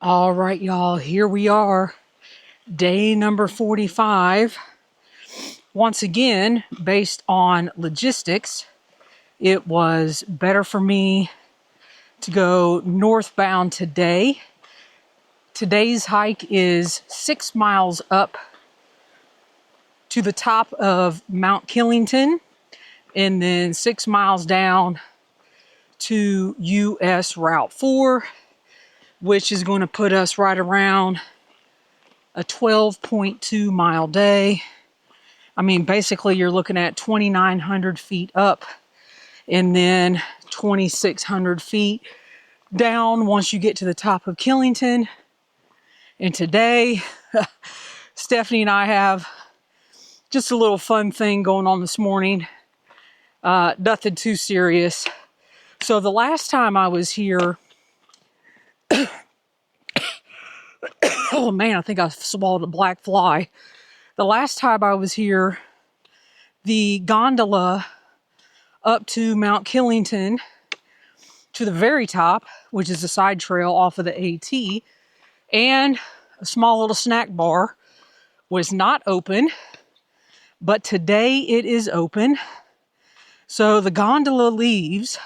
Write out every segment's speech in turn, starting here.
All right, y'all, here we are, day number 45. Once again, based on logistics, it was better for me to go northbound today. Today's hike is 6 miles up to the top of Mount Killington and then 6 miles down to US Route 4, which is going to put us right around a 12.2 mile day. I mean, basically you're looking at 2,900 feet up and then 2,600 feet down once you get to the top of Killington. And today, Stephanie and I have just a little fun thing going on this morning. Nothing too serious. So the last time I was here, oh man, I think I swallowed a black fly. The last time I was here, the gondola up to Mount Killington to the very top, which is a side trail off of the AT, and a small little snack bar was not open, but today it is open. So the gondola leaves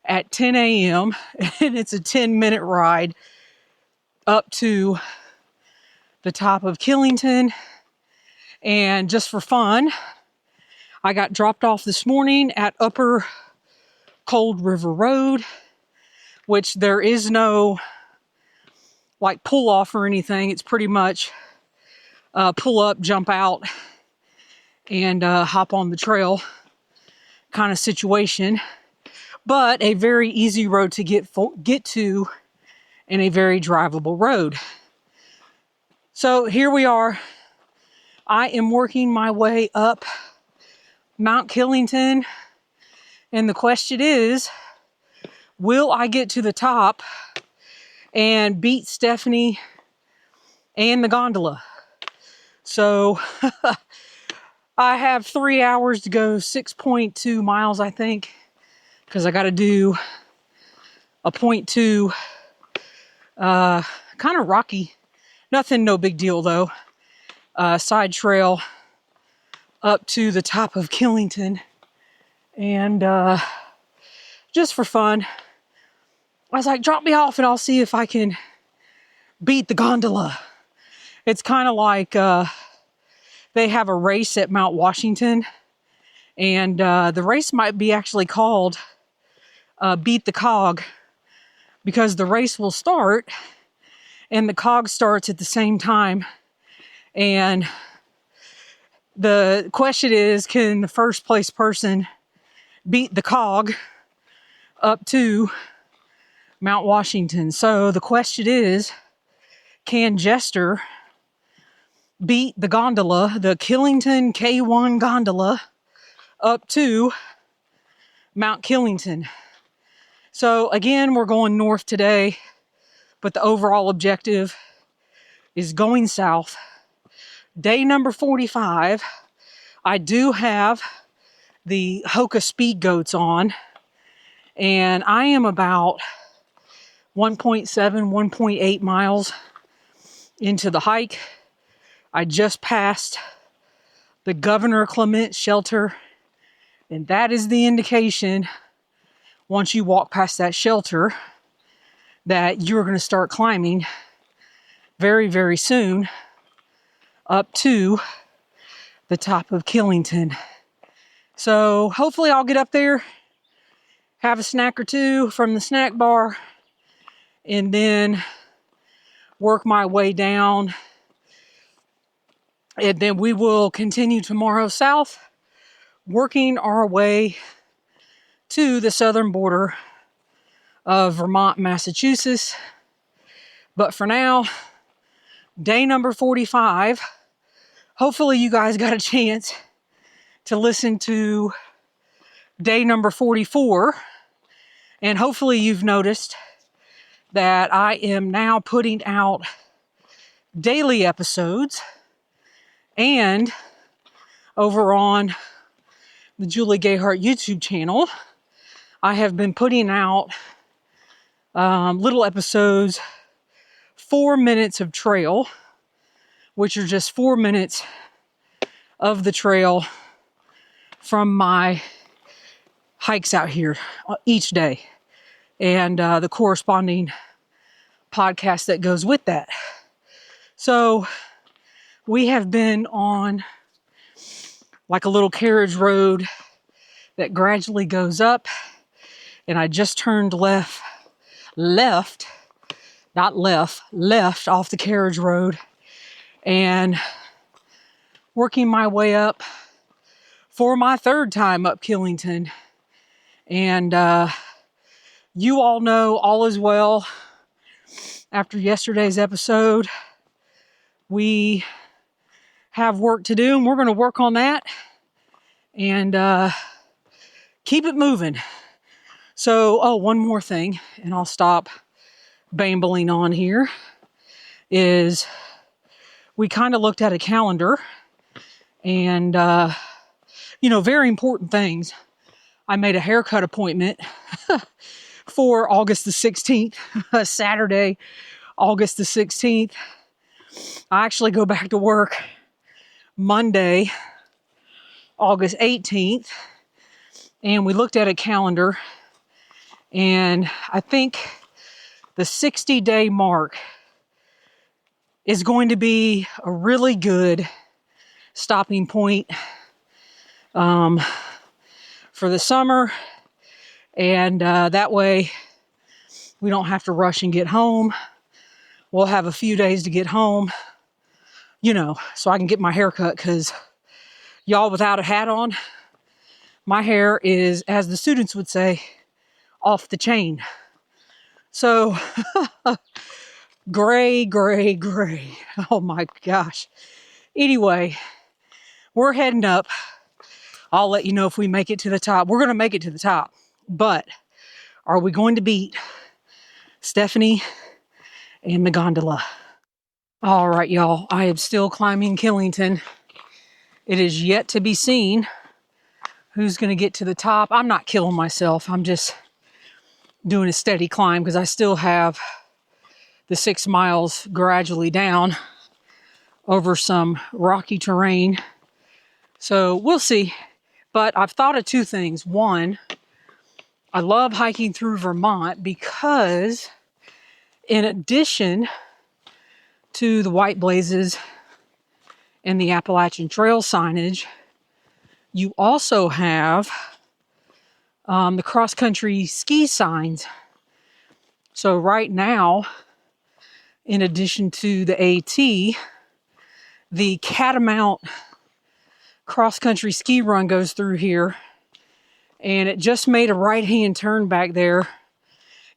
at 10 a.m. and it's a 10-minute ride up to the top of Killington. And just for fun, I got dropped off this morning at Upper Cold River Road, which there is no like pull off or anything. It's pretty much pull up, jump out, and hop on the trail kind of situation. But a very easy road to get to, and a very drivable road. So here we are. I am working my way up Mount Killington, and the question is, will I get to the top and beat Stephanie and the gondola? So I have 3 hours to go, 6.2 miles, I think, because I got to do a 0.2, kind of rocky, nothing, no big deal though, side trail up to the top of Killington. And just for fun, I was like, drop me off and I'll see if I can beat the gondola. It's kind of like they have a race at Mount Washington, and the race might be actually called Beat the Cog, because the race will start and the cog starts at the same time. And the question is, can the first place person beat the cog up to Mount Washington? So the question is, can Jester beat the gondola, the Killington K1 gondola, up to Mount Killington? So again, we're going north today, but the overall objective is going south. Day number 45. I do have the Hoka Speed Goats on, and I am about 1.7, 1.8 miles into the hike. I just passed the Governor Clement shelter, and that is the indication, once you walk past that shelter, that you're going to start climbing very, very soon up to the top of Killington. So hopefully I'll get up there, have a snack or two from the snack bar, and then work my way down. And then we will continue tomorrow south, working our way to the southern border of Vermont, Massachusetts. But for now, day number 45. Hopefully you guys got a chance to listen to day number 44. And hopefully you've noticed that I am now putting out daily episodes. And over on the Julie Gayhart YouTube channel, I have been putting out little episodes 4 minutes of trail, which are just 4 minutes of the trail from my hikes out here each day, and the corresponding podcast that goes with that. So we have been on like a little carriage road that gradually goes up, and I just turned left off the carriage road and working my way up for my third time up Killington. And you all know all is well. After yesterday's episode, we have work to do, and we're going to work on that and keep it moving. So, one more thing, and I'll stop bambling on here, is we kind of looked at a calendar and, very important things. I made a haircut appointment for August the 16th, Saturday, August the 16th. I actually go back to work Monday, August 18th, and we looked at a calendar, and I think the 60-day mark is going to be a really good stopping point for the summer, and that way we don't have to rush and get home. We'll have a few days to get home, so I can get my hair cut, because y'all, without a hat on, my hair is, as the students would say, off the chain. So, gray. Oh my gosh. Anyway, we're heading up. I'll let you know if we make it to the top. We're going to make it to the top. But are we going to beat Stephanie and the gondola? All right, y'all. I am still climbing Killington. It is yet to be seen who's going to get to the top. I'm not killing myself. I'm just doing a steady climb because I still have the 6 miles gradually down over some rocky terrain. So we'll see. But I've thought of 2 things. One, I love hiking through Vermont because in addition to the white blazes and the Appalachian Trail signage, you also have the cross-country ski signs. So right now, in addition to the AT, the Catamount cross-country ski run goes through here, and it just made a right-hand turn back there,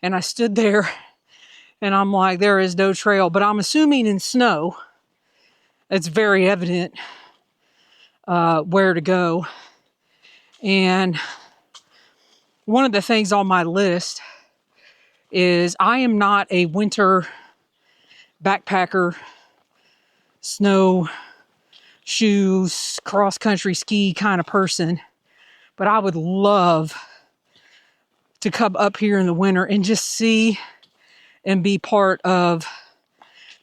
and I stood there and I'm like, there is no trail. But I'm assuming in snow it's very evident where to go. And one of the things on my list is I am not a winter backpacker, snow shoes, cross-country ski kind of person, but I would love to come up here in the winter and just see and be part of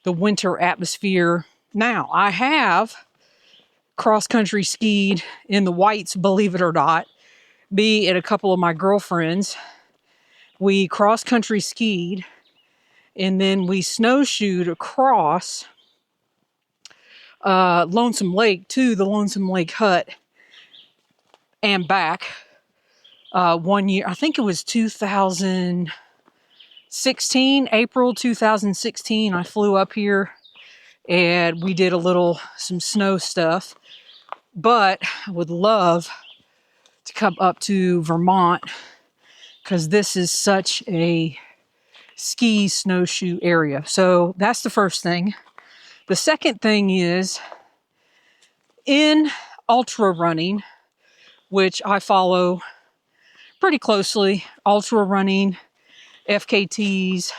the winter atmosphere. Now, I have cross-country skied in the whites, believe it or not. Me and a couple of my girlfriends, we cross-country skied, and then we snowshoed across Lonesome Lake to the Lonesome Lake Hut and back. One year, I think it was 2016, April 2016, I flew up here and we did some snow stuff. But I would love to come up to Vermont because this is such a ski snowshoe area. So that's the first thing. The second thing is, in ultra running, which I follow pretty closely, ultra running, FKTs,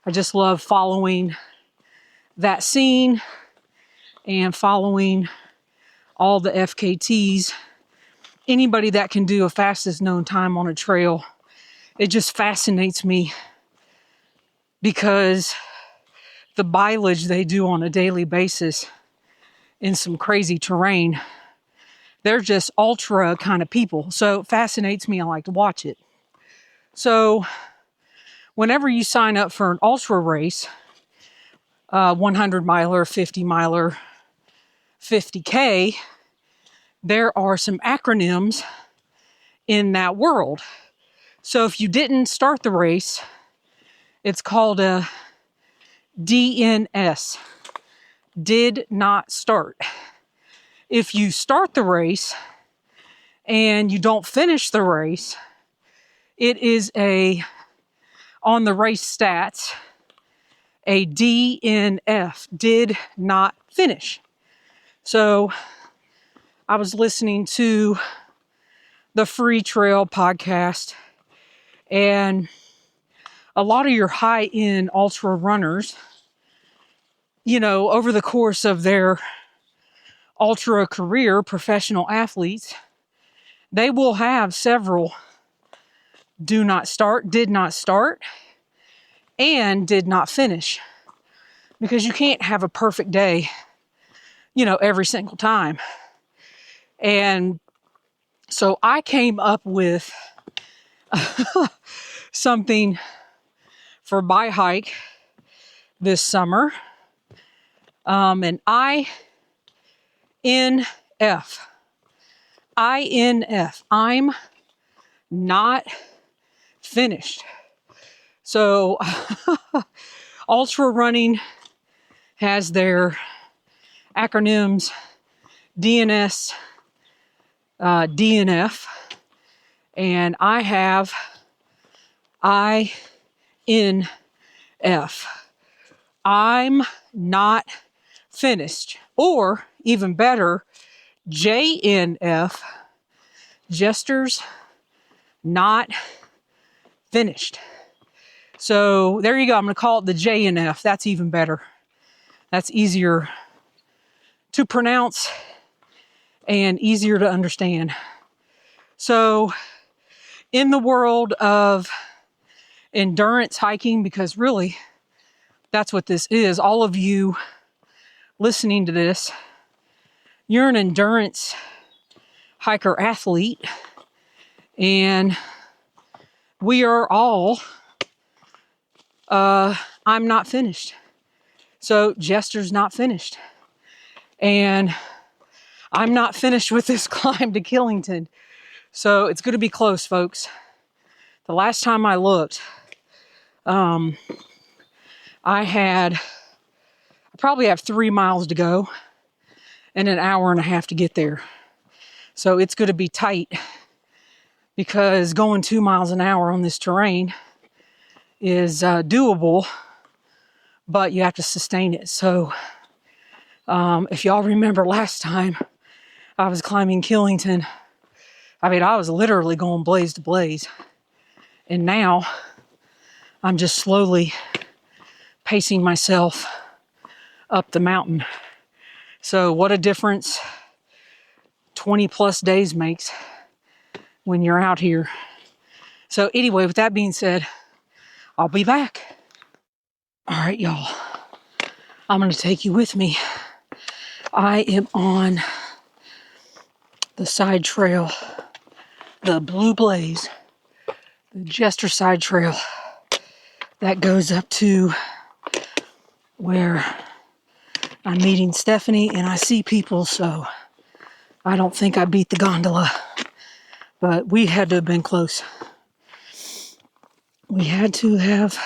I just love following that scene and following all the FKTs. Anybody that can do a fastest known time on a trail, it just fascinates me because the mileage they do on a daily basis in some crazy terrain. They're just ultra kind of people. So it fascinates me. I like to watch it. So whenever you sign up for an ultra race, 100 miler, 50 miler, 50K, there are some acronyms in that world. So if you didn't start the race, it's called a DNS, did not start. If you start the race and you don't finish the race, it is on the race stats, a DNF, did not finish. So I was listening to the Free Trail podcast, and a lot of your high-end ultra runners, over the course of their ultra career, professional athletes, they will have several do not start, did not start, and did not finish. Because you can't have a perfect day, every single time. And so I came up with something for my hike this summer. And INF. I'm not finished. So ultra running has their acronyms DNS, DNF, and I have INF. I'm not finished. Or even better, JNF, Jester's not finished. So there you go. I'm going to call it the JNF. That's even better. That's easier to pronounce and easier to understand. So in the world of endurance hiking, because really that's what this is, all of you listening to this, you're an endurance hiker athlete, and we are all I'm not finished. So Jester's not finished, and I'm not finished with this climb to Killington. So it's going to be close, folks. The last time I looked, I probably have 3 miles to go and an hour and a half to get there. So it's going to be tight, because going 2 miles an hour on this terrain is doable, but you have to sustain it. So if y'all remember last time I was climbing Killington, I was literally going blaze to blaze. And now I'm just slowly pacing myself up the mountain. So what a difference 20 plus days makes when you're out here. So anyway, with that being said, I'll be back. All right, y'all. I'm going to take you with me. I am on the side trail, the Blue Blaze, the Jester side trail that goes up to where I'm meeting Stephanie, and I see people, so I don't think I beat the gondola, but we had to have been close. We had to have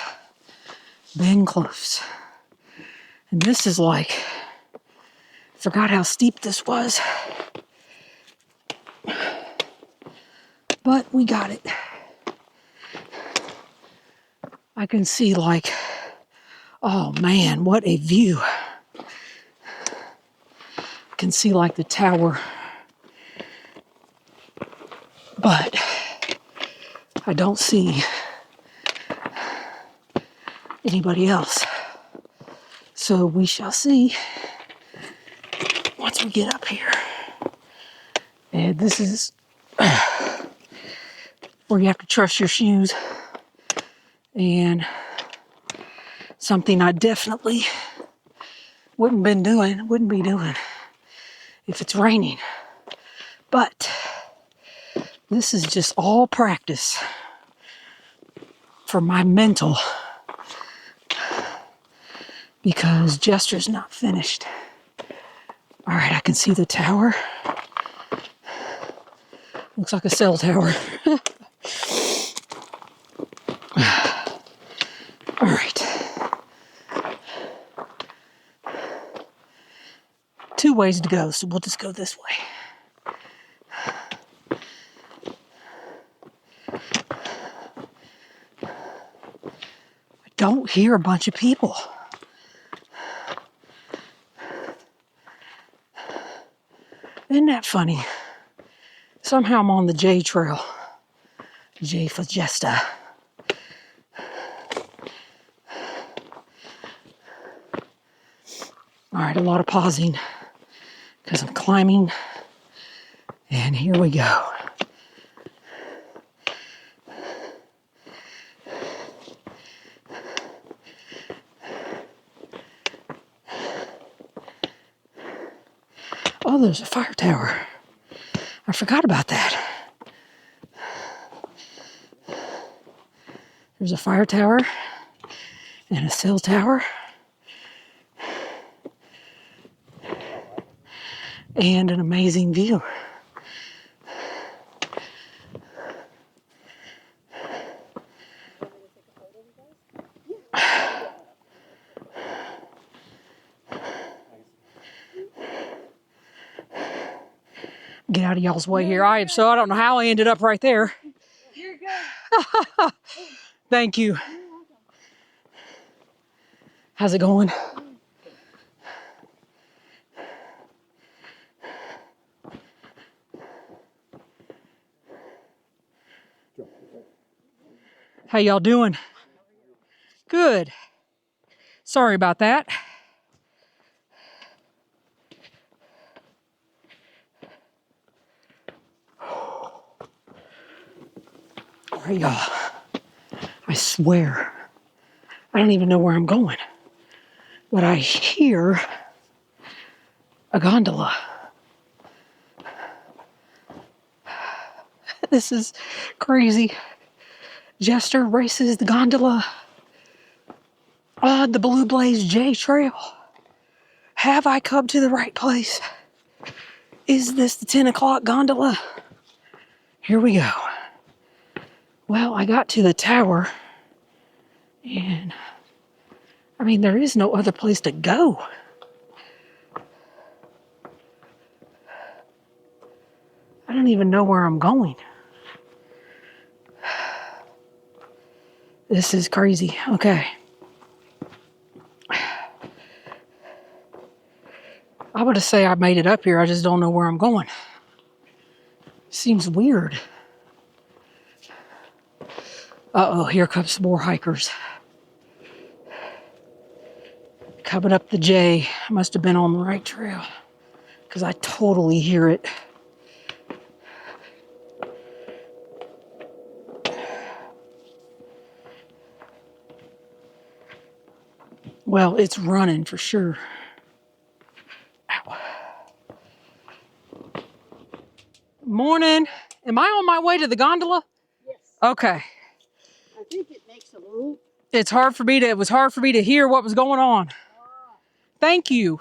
been close. And this is like, forgot how steep this was, but we got it. I can see oh man, what a view. I can see the tower, but I don't see anybody else. So we shall see once we get up here. And this is where you have to trust your shoes and Something I definitely wouldn't be doing if it's raining. But this is just all practice for my mental, because Jester's not finished. All right, I can see the tower. Looks like a cell tower. All right. 2 ways to go, so we'll just go this way. I don't hear a bunch of people. Isn't that funny? Somehow I'm on the J trail. J for Jester. All right, a lot of pausing because I'm climbing. And here we go. Oh, there's a fire tower. I forgot about that. There's a fire tower and a cell tower and an amazing view. Get out of y'all's way here. I don't know how I ended up right there. You're good. Thank you. How's it going? How y'all doing? Good. Sorry about that. All right, y'all. I swear, I don't even know where I'm going, but I hear a gondola. This is crazy. Jester races the gondola on the Blue Blaze J Trail. Have I come to the right place? Is this the 10 o'clock gondola? Here we go. Well, I got to the tower, and I mean, there is no other place to go. I don't even know where I'm going. This is crazy. Okay. I would say I made it up here. I just don't know where I'm going. Seems weird. Uh-oh, here comes some more hikers. Coming up the J. I must have been on the right trail, because I totally hear it. Well, it's running for sure. Ow. Morning. Am I on my way to the gondola? Yes. Okay. I think it makes a loop. It was hard for me to hear what was going on. Thank you.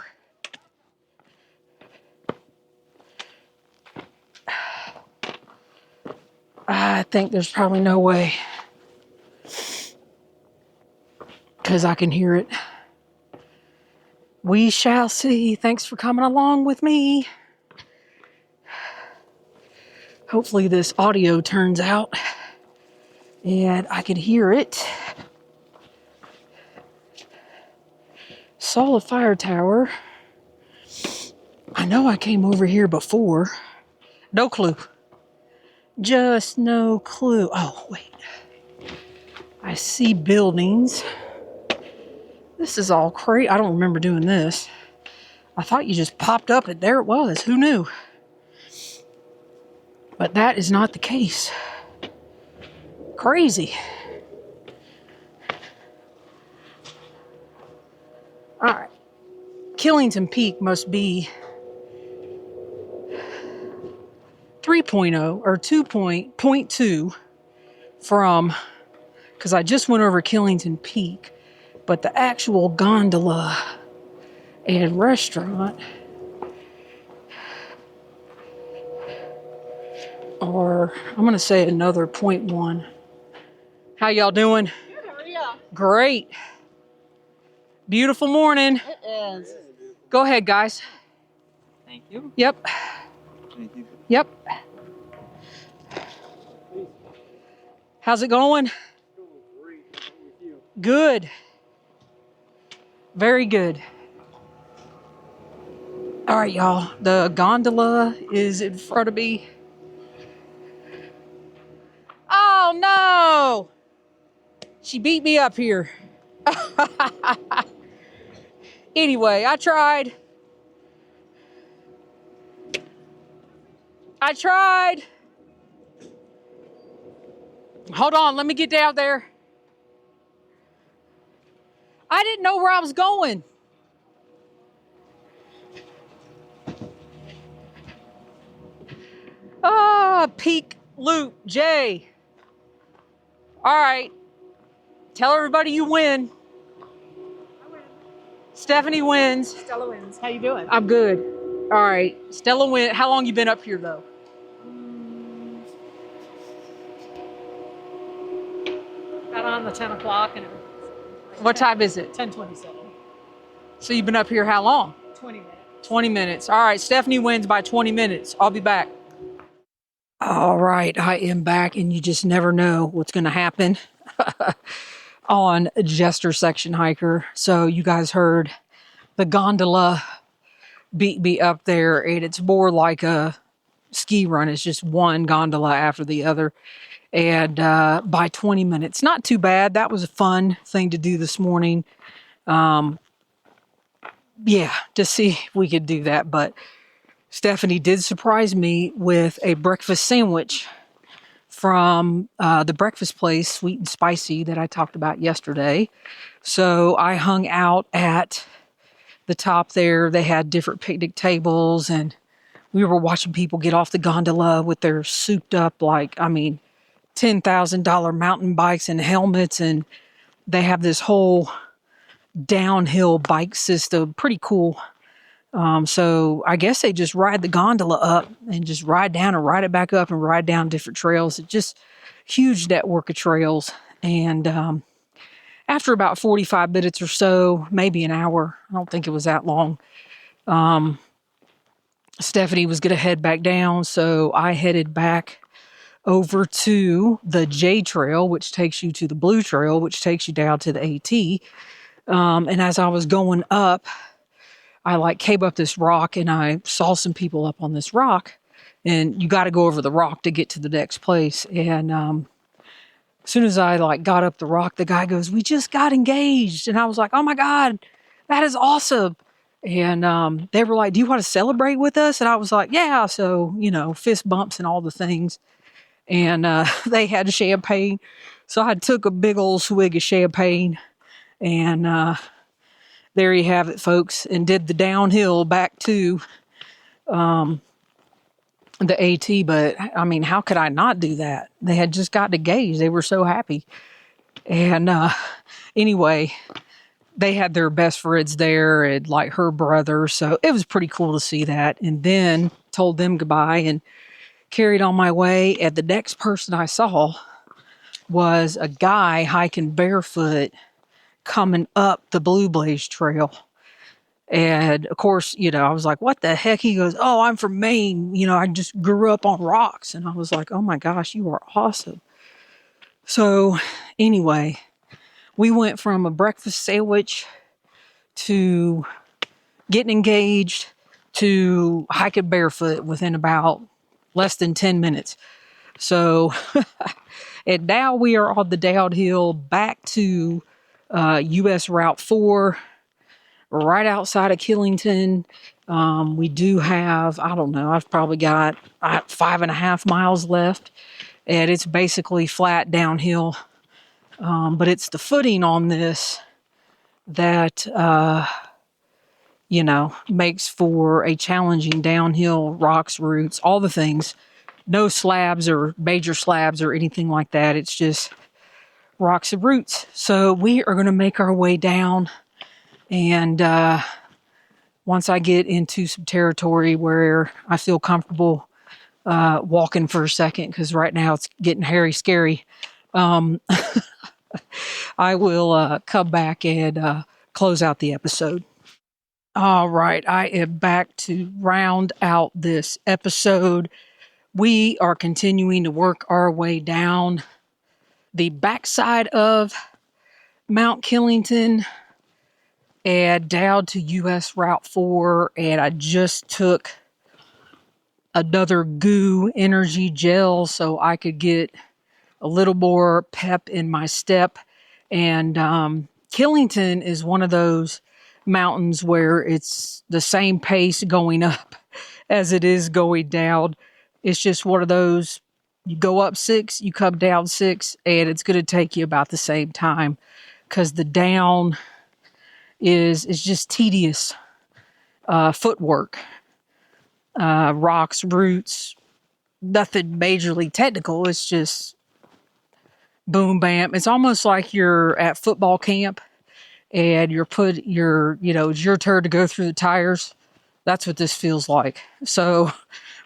I think there's probably no way, because I can hear it. We shall see. Thanks for coming along with me. Hopefully this audio turns out and I can hear it. Saw a fire tower. I know I came over here before. No clue. Just no clue. Oh, wait. I see buildings. This is all crazy. I don't remember doing this. I thought you just popped up and there it was. Who knew? But that is not the case. Crazy. Killington Peak must be 3.0 or 2.2 from, because I just went over Killington Peak, but the actual gondola and restaurant are, I'm going to say another 0.1. How y'all doing? Good, how are you? Great. Beautiful morning. It is. Go ahead, guys. Thank you. Yep. Thank you. Yep. How's it going? Good. Very good. All right, y'all. The gondola is in front of me. Oh, no. She beat me up here. Anyway, I tried. Hold on, let me get down there. I didn't know where I was going. Peak Loop J. All right. Tell everybody you win. I win. Stephanie wins. Stella wins. How you doing? I'm good. All right. Stella wins. How long you been up here, though? Got on the 10 o'clock and What time is it? 10:27. So you've been up here how long? 20 minutes. 20 minutes. All right. Stephanie wins by 20 minutes. I'll be back. All right. I am back, and you just never know what's going to happen on Jester Section Hiker. So you guys heard the gondola beat me up there, and it's more like a ski run. It's just one gondola after the other. And by 20 minutes, not too bad. That was a fun thing to do this morning. Yeah, to see if we could do that. But Stephanie did surprise me with a breakfast sandwich from the breakfast place, Sweet and Spicy, that I talked about yesterday. So I hung out at the top there. They had different picnic tables, and we were watching people get off the gondola with their souped up, $10,000 mountain bikes and helmets. And they have this whole downhill bike system. Pretty cool. So I guess they just ride the gondola up and just ride down and ride it back up and ride down different trails. It's just huge network of trails. And after about 45 minutes or so, maybe an hour, I don't think it was that long, Stephanie was going to head back down. So I headed back over to the J Trail, which takes you to the Blue Trail, which takes you down to the AT. And as I was going up, I came up this rock and I saw some people up on this rock, and you got to go over the rock to get to the next place. And as soon as I got up the rock, the guy goes, "We just got engaged." And I was like, "Oh my God, that is awesome." And they were like, "Do you want to celebrate with us?" And I was like, "Yeah." So, fist bumps and all the things. And they had champagne. So I took a big old swig of champagne, and there you have it, folks, and did the downhill back to the AT. But I mean, how could I not do that? They had just got engaged. They were so happy. And anyway, they had their best friends there and her brother. So it was pretty cool to see that. And then told them goodbye and carried on my way. And the next person I saw was a guy hiking barefoot coming up the Blue Blaze Trail. And of course, I was like, "What the heck?" He goes, "Oh, I'm from Maine. I just grew up on rocks." And I was like, "Oh my gosh, you are awesome." So anyway, we went from a breakfast sandwich to getting engaged to hiking barefoot within about less than 10 minutes. So, and now we are on the downhill back to US Route 4, right outside of Killington. We do have, I don't know, I've probably got 5.5 miles left, and it's basically flat downhill. But it's the footing on this that makes for a challenging downhill, rocks, roots, all the things. No slabs or major slabs or anything like that. It's just rocks and roots. So we are going to make our way down, and once I get into some territory where I feel comfortable walking for a second, because right now it's getting hairy scary, I will come back and close out the episode. All right, I am back to round out this episode. We are continuing to work our way down the backside of Mount Killington and down to US Route 4, and I just took another goo energy gel so I could get a little more pep in my step. And Killington is one of those mountains where it's the same pace going up as it is going down. It's just one of those, you go up 6, you come down 6, and it's going to take you about the same time, because the down is just tedious footwork. Rocks, roots, nothing majorly technical. It's just boom, bam. It's almost like you're at football camp and it's your turn to go through the tires. That's what this feels like. So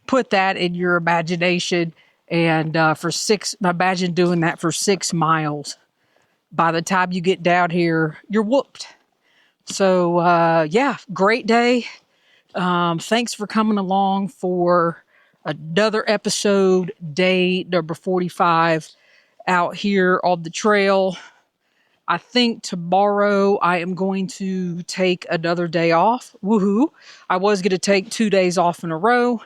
put that in your imagination, and imagine doing that for 6 miles. By the time you get down here, you're whooped. So great day. Thanks for coming along for another episode, day number 45, out here on the trail. I think tomorrow I am going to take another day off. Woohoo. I was going to take 2 days off in a row,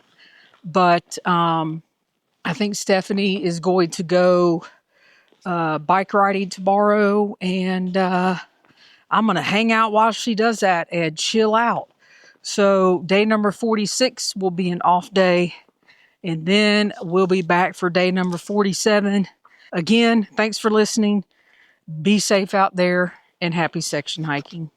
but I think Stephanie is going to go bike riding tomorrow, and I'm going to hang out while she does that and chill out. So day number 46 will be an off day, and then we'll be back for day number 47. Again, thanks for listening. Be safe out there, and happy section hiking.